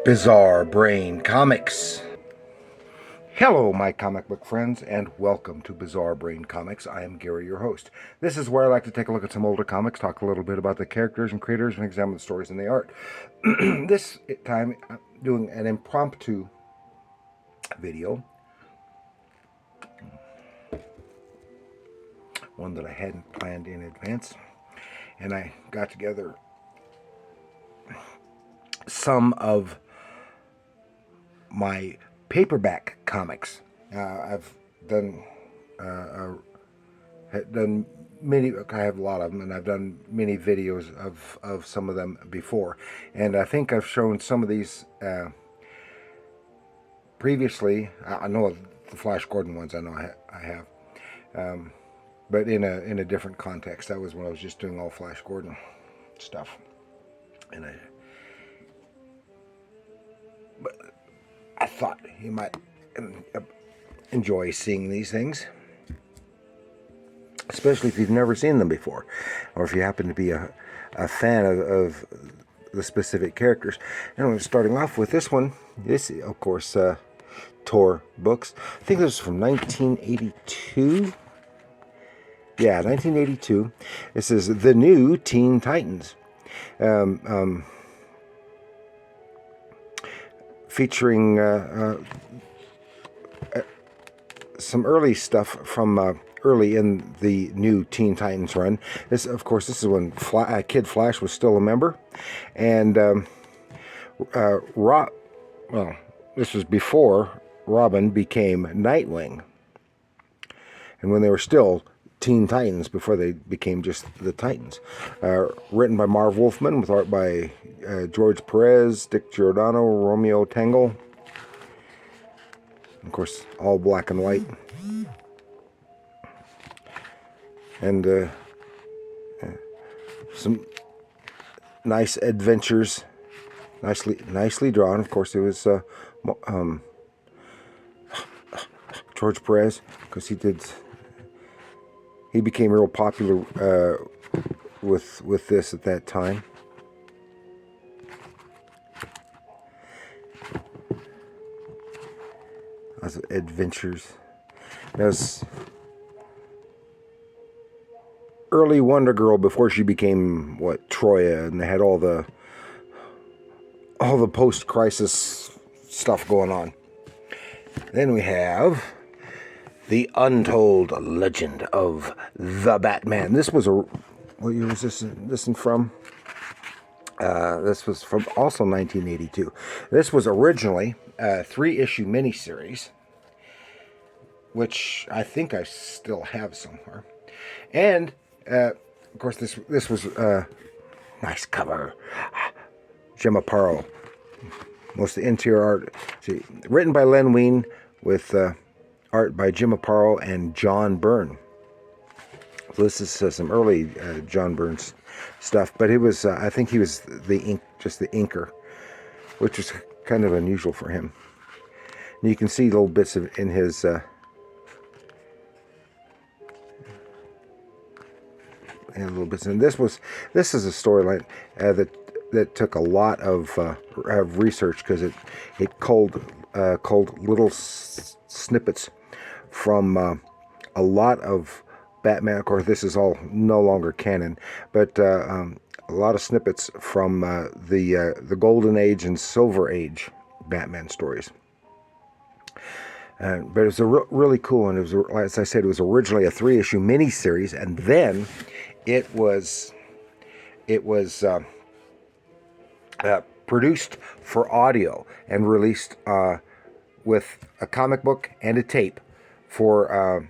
Bizarre Brain Comics. Hello, my comic book friends, and welcome to Bizarre Brain Comics. I am Gary, your host. This is where I like to take a look at some older comics, talk a little bit about the characters and creators, and examine the stories and the art. This time, I'm doing an impromptu video, one that I hadn't planned in advance, and I got together some of my paperback comics. I've done many. I have a lot of them, and I've done many videos of some of them before. And I think I've shown some of these previously. I know the Flash Gordon ones. I know I have, but in a different context. That was when I was just doing all Flash Gordon stuff, and I thought you might enjoy seeing these things, especially if you've never seen them before, or if you happen to be a fan of the specific characters. Anyway, starting off with this one. This, of course, Tor books. I think this is from 1982. Yeah, 1982. This is The New Teen Titans. Featuring some early stuff from early in the new Teen Titans run. This, of course, this is when Kid Flash was still a member, and this was before Robin became Nightwing, and when they were still Teen Titans before they became just the Titans. Written by Marv Wolfman with art by George Perez, Dick Giordano, Romeo Tangle. Of course, all black and white. And some nice adventures, nicely drawn. Of course, it was George Perez, because he became real popular with this at that time. Lots of adventures. That was early Wonder Girl before she became Troya, and they had all the post-crisis stuff going on. Then we have The Untold Legend of the Batman. This was what year was this one from? This was from also 1982. This was originally a 3-issue miniseries, which I think I still have somewhere. And of course, this was nice cover. Jim Aparo. Most of the interior art. See, written by Len Wein with art by Jim Aparo and John Byrne. So this is some early John Byrne stuff, but it was I think he was just the inker, which was kind of unusual for him. And you can see little bits of in his little bits. And this is a storyline that took a lot of research, because it culled little snippets from a lot of Batman. Of course, this is all no longer canon, but a lot of snippets from the Golden Age and Silver Age Batman stories. But it was really cool, and it was, as I said, it was originally a 3-issue miniseries, and then it was produced for audio and released with a comic book and a tape for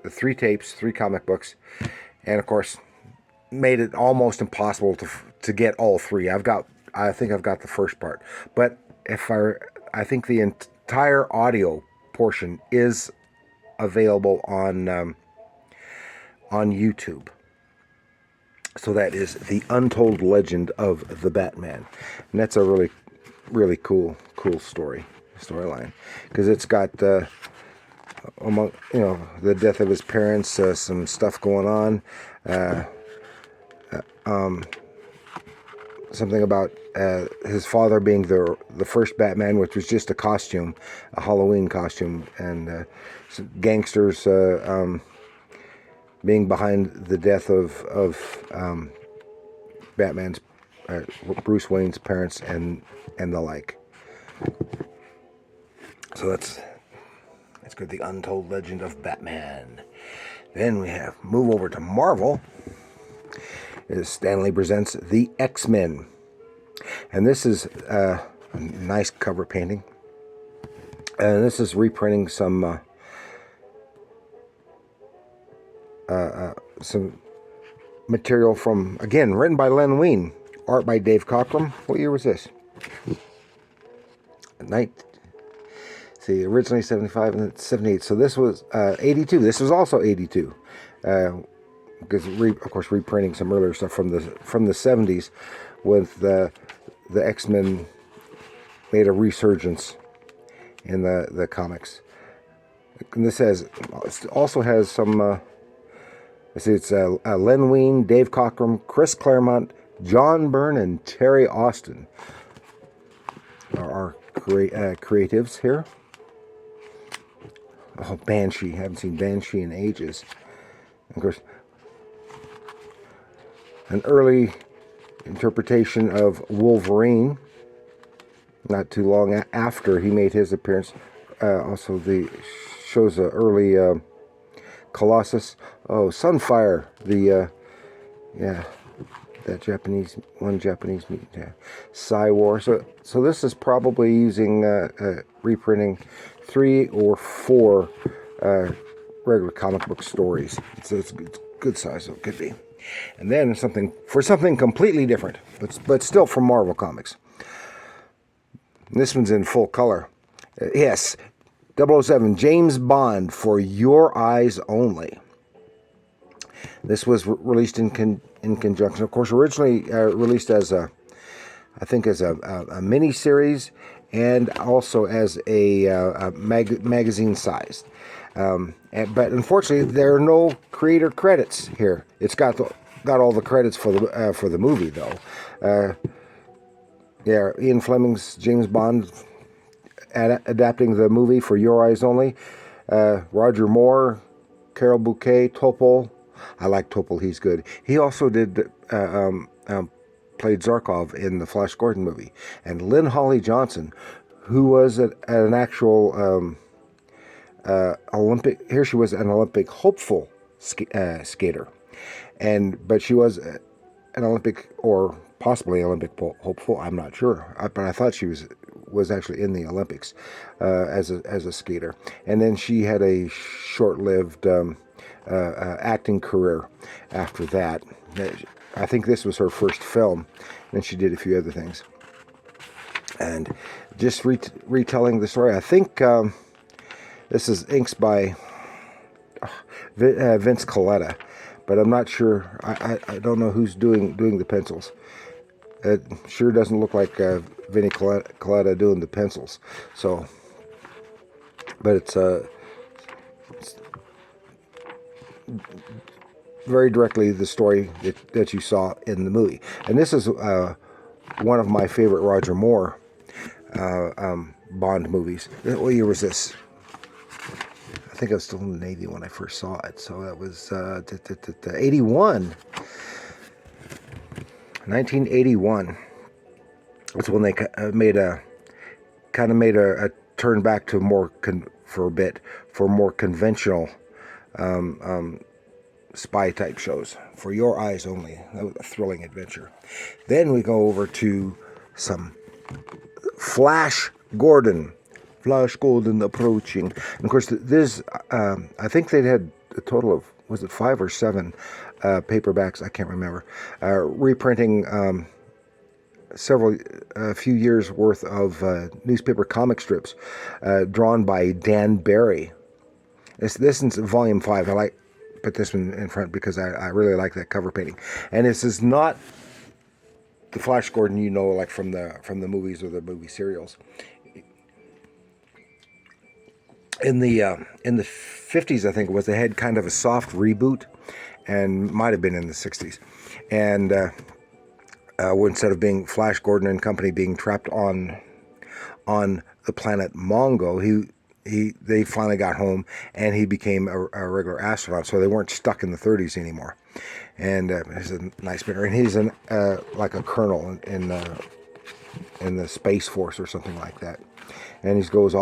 3 tapes, 3 comic books, and of course made it almost impossible to get all 3. I think I've got the first part, but I think the entire audio portion is available on YouTube. So that is The Untold Legend of the Batman, and that's a really, really cool storyline, because it's got among the death of his parents, some stuff going on, something about his father being the first Batman, which was just a costume, a Halloween costume, and gangsters being behind the death of Batman's Bruce Wayne's parents and the like. So that's good. The Untold Legend of Batman. Then we have move over to Marvel. Stan Lee presents the XMen, and this is a nice cover painting. And this is reprinting some material from, again, written by Len Wein, art by Dave Cockrum. What year was this? Originally 75 and 78. So this was 82. This was also 82. Because of course reprinting some earlier stuff from the 70s, with the X-Men made a resurgence in the comics. And this also has some. It's Len Wein, Dave Cockrum, Chris Claremont, John Byrne, and Terry Austin are our creatives here. Oh, Banshee! Haven't seen Banshee in ages. Of course, an early interpretation of Wolverine, not too long after he made his appearance. Also, shows an early Colossus. Oh, Sunfire, that Japanese meat. Yeah. Psy-War. So this is probably using reprinting 3 or 4 regular comic book stories. So it's good size, so it could be. And then something completely different, but still from Marvel Comics. And this one's in full color. Yes, 007, James Bond, For Your Eyes Only. This was released in conjunction, of course, originally released as a mini-series, and also as a magazine size. But unfortunately, there are no creator credits here. It's got all the credits for the movie, though. Ian Fleming's James Bond, adapting the movie For Your Eyes Only. Roger Moore, Carol Bouquet, Topol. I like Topol, he's good. He also played Zarkov in the Flash Gordon movie. And Lynn Holly Johnson, who was an actual Olympic, here she was an Olympic hopeful skater. But she was an Olympic, or possibly Olympic hopeful, I'm not sure. But I thought she was actually in the Olympics as a skater. And then she had a short-lived acting career after that. I think this was her first film, and she did a few other things. And just retelling the story, I think this is inks by Vince Colletta, but I'm not sure. I don't know who's doing the pencils. It sure doesn't look like Vinny Colletta doing the pencils. So, but it's very directly the story that you saw in the movie. And this is one of my favorite Roger Moore Bond movies. What year was this? I think I was still in the Navy when I first saw it. So that was 81. 1981. That's when they made a turn back to more conventional spy type shows. For Your Eyes Only. That was a thrilling adventure. Then we go over to some Flash Gordon approaching. And of course, this I think they had a total of, was it 5 or 7 paperbacks? I can't remember. Reprinting a few years worth of newspaper comic strips drawn by Dan Barry. This is volume 5. I put this one in front because I really like that cover painting. And this is not the Flash Gordon like from the movies or the movie serials. In the 50s, I think it was, they had kind of a soft reboot, and might have been in the 60s. And instead of being Flash Gordon and company being trapped on the planet Mongo, they finally got home, and he became a regular astronaut, so they weren't stuck in the 30s anymore. And he's a nice bit, and he's like a colonel in the Space Force or something like that. And he goes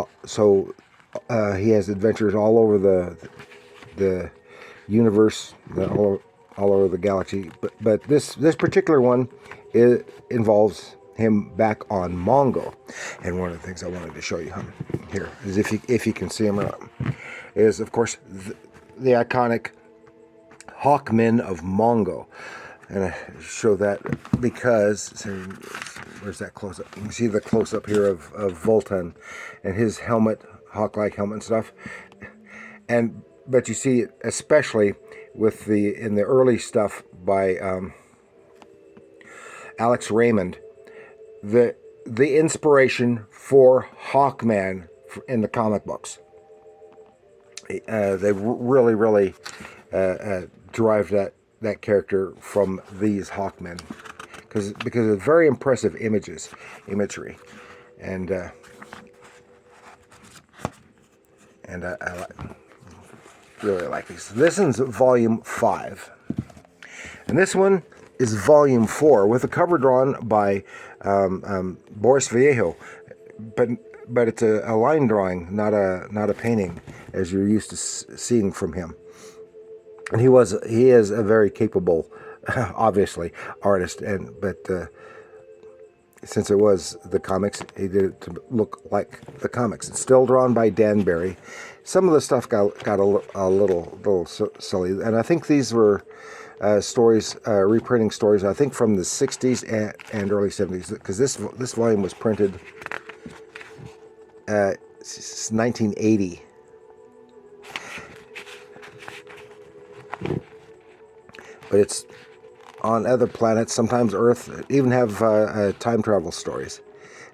he has adventures all over the universe, all over the galaxy. But this particular one involves him back on Mongo. And one of the things I wanted to show you here is if you can see him, is of course the iconic Hawkmen of Mongo. And I show that because, where's that close-up? You can see the close-up here of Voltan and his helmet, hawk-like helmet and stuff. But you see it especially in the early stuff by Alex Raymond, the inspiration for Hawkman in the comic books. They really derived that character from these Hawkmen because of very impressive imagery, and I really like these. This one's volume 5, and this one is volume 4 with a cover drawn by Boris Vallejo, but it's a line drawing, not a painting as you're used to seeing from him. And he is a very capable, obviously, artist. But since it was the comics, he did it to look like the comics. It's still drawn by Dan Barry. Some of the stuff got a little silly, and I think these were stories, reprinting stories. I think from the 60s and early 70s, because this volume was printed 1980. But it's on other planets, sometimes Earth, even have time travel stories.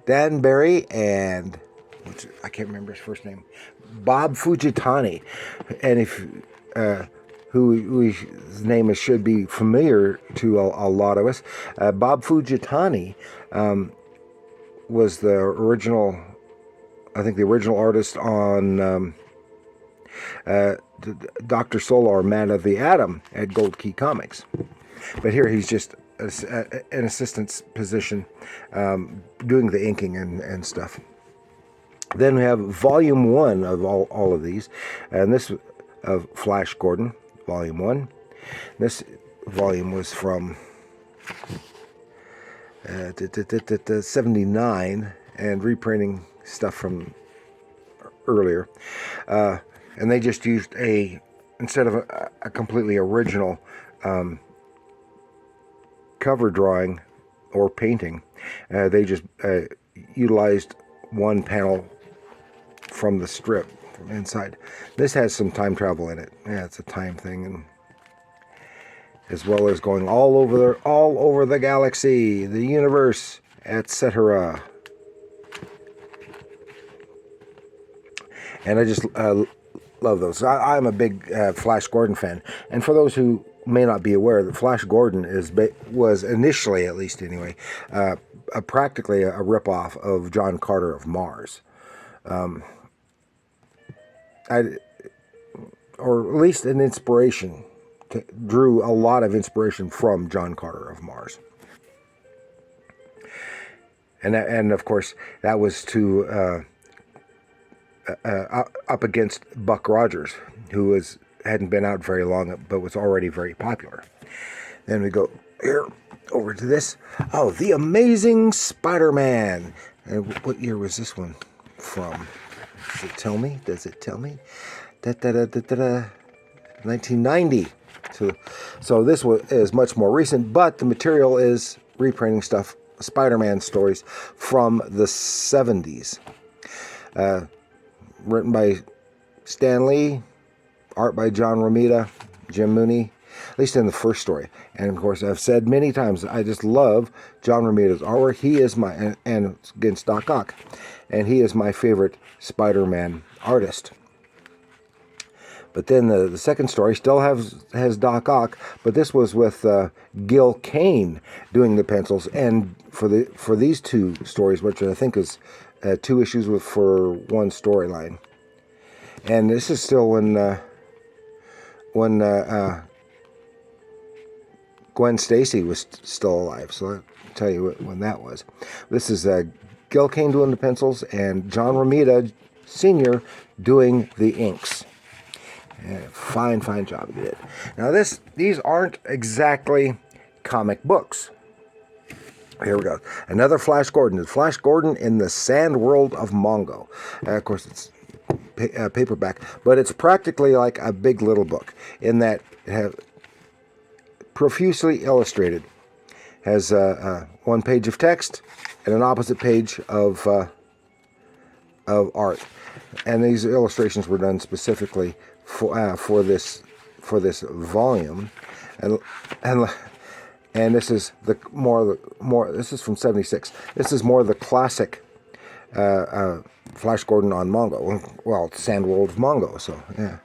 Dan Barry and, I can't remember his first name, Bob Fujitani, and whose name should be familiar to a lot of us. Bob Fujitani was the original artist on Dr. Solar, Man of the Atom at Gold Key Comics. But here he's just an assistant's position, doing the inking and stuff. Then we have volume 1 of all of these, and this of Flash Gordon, volume 1. This volume was from 79, and reprinting stuff from earlier. And they just used instead of a completely original cover drawing or painting, they just utilized one panel from the strip from inside. This has some time travel in it. Yeah, it's a time thing, and as well as going all over the galaxy, the universe, etc. And I just love those. I'm a big Flash Gordon fan, and for those who may not be aware, that Flash Gordon was initially, at least anyway, practically a ripoff of John Carter of Mars, or at least an inspiration. Drew a lot of inspiration from John Carter of Mars, and of course that was to up against Buck Rogers, who hadn't been out very long, but was already very popular. Then we go here over to this. Oh, The Amazing Spider-Man. And what year was this one from? Does it tell me? 1990. So this is much more recent, but the material is reprinting stuff, Spider-Man stories from the 70s. Written by Stan Lee, art by John Romita, Jim Mooney, at least in the first story. And of course, I've said many times, I just love John Romita's artwork. He is and against Doc Ock, and he is my favorite Spider-Man artist. But then the second story still has Doc Ock, but this was with Gil Kane doing the pencils, and for these two stories, which I think is 2 issues for one storyline. And this is still when Gwen Stacy was still alive. So I'll tell you when that was. This is Gil Kane doing the pencils and John Romita Sr. doing the inks. Fine job he did. Now these aren't exactly comic books. Here we go. Another Flash Gordon. Flash Gordon in the Sand World of Mongo. Of course, it's paperback, but it's practically like a big little book in that it has profusely illustrated. Has 1 page of text and an opposite page of art. And these illustrations were done specifically for this volume, and this is the more. This is from '76. This is more the classic Flash Gordon on Mongo. Well, it's Sand World of Mongo. So yeah,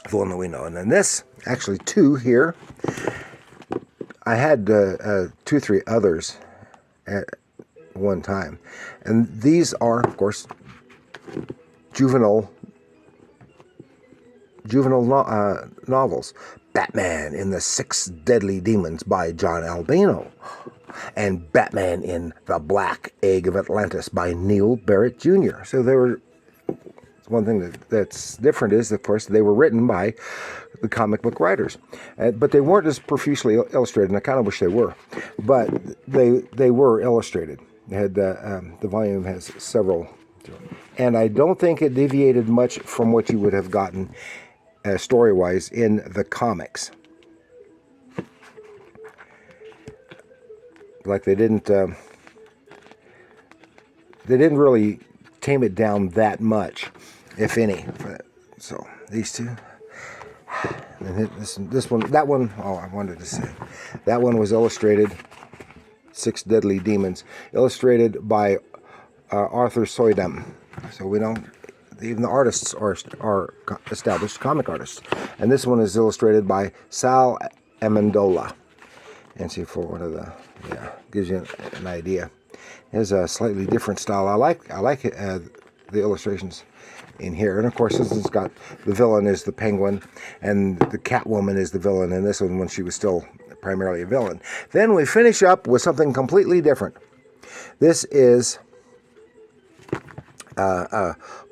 the one that we know. And then this, actually 2 here. I had 2 or 3 others at one time, and these are, of course, juvenile novels. Batman in the 6 Deadly Demons by John Albano, and Batman in the Black Egg of Atlantis by Neil Barrett Jr. So they were. One thing that's different is, of course, they were written by the comic book writers, but they weren't as profusely illustrated, and I kind of wish they were. But they were illustrated. They had the volume has several, and I don't think it deviated much from what you would have gotten story-wise in the comics. Like they didn't really tame it down that much, if any. So these 2, and this one, that one. Oh, I wanted to say that one was illustrated. 6 Deadly Demons, illustrated by Arthur Soydam. So we don't. Even the artists are established comic artists, and this one is illustrated by Sal Amendola. And see, for one of the gives you an idea. There's a slightly different style. I like the illustrations in here, and of course this has got the villain is the Penguin, and the Catwoman is the villain in this one when she was still primarily a villain. Then we finish up with something completely different. This is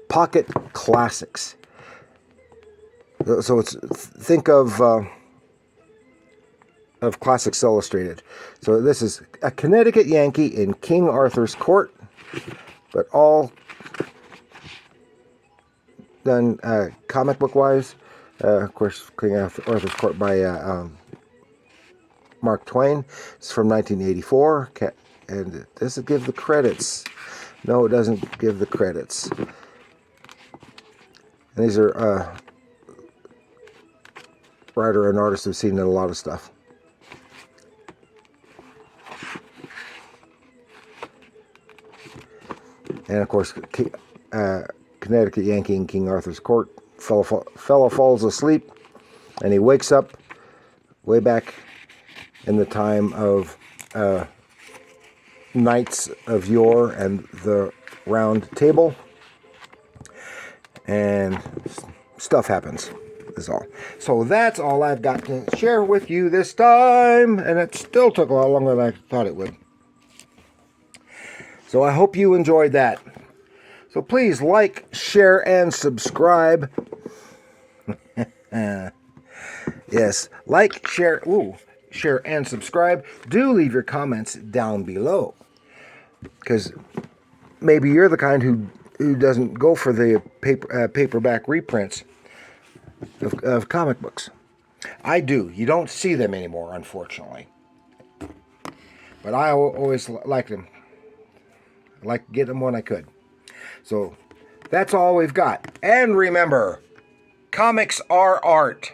Pocket Classics. So it's think of Classics Illustrated. So this is a Connecticut Yankee in King Arthur's court, but all done comic book wise. Of course, King Arthur's court by Mark Twain. It's from 1984, and it doesn't give the credits. No, it doesn't give the credits. And these are writer and artist who've seen in a lot of stuff. And of course, Connecticut Yankee in King Arthur's court. Fellow falls asleep, and he wakes up way back in the time of knights of yore and the round table, and stuff happens is all. So that's all I've got to share with you this time, and it still took a lot longer than I thought it would. So I hope you enjoyed that. So please like, share, and subscribe. Yes, like, share, share, and subscribe. Do leave your comments down below, because maybe you're the kind who doesn't go for the paperback reprints of comic books. I do. You don't see them anymore, unfortunately. But I always liked them. I like to get them when I could. So that's all we've got. And remember, comics are art.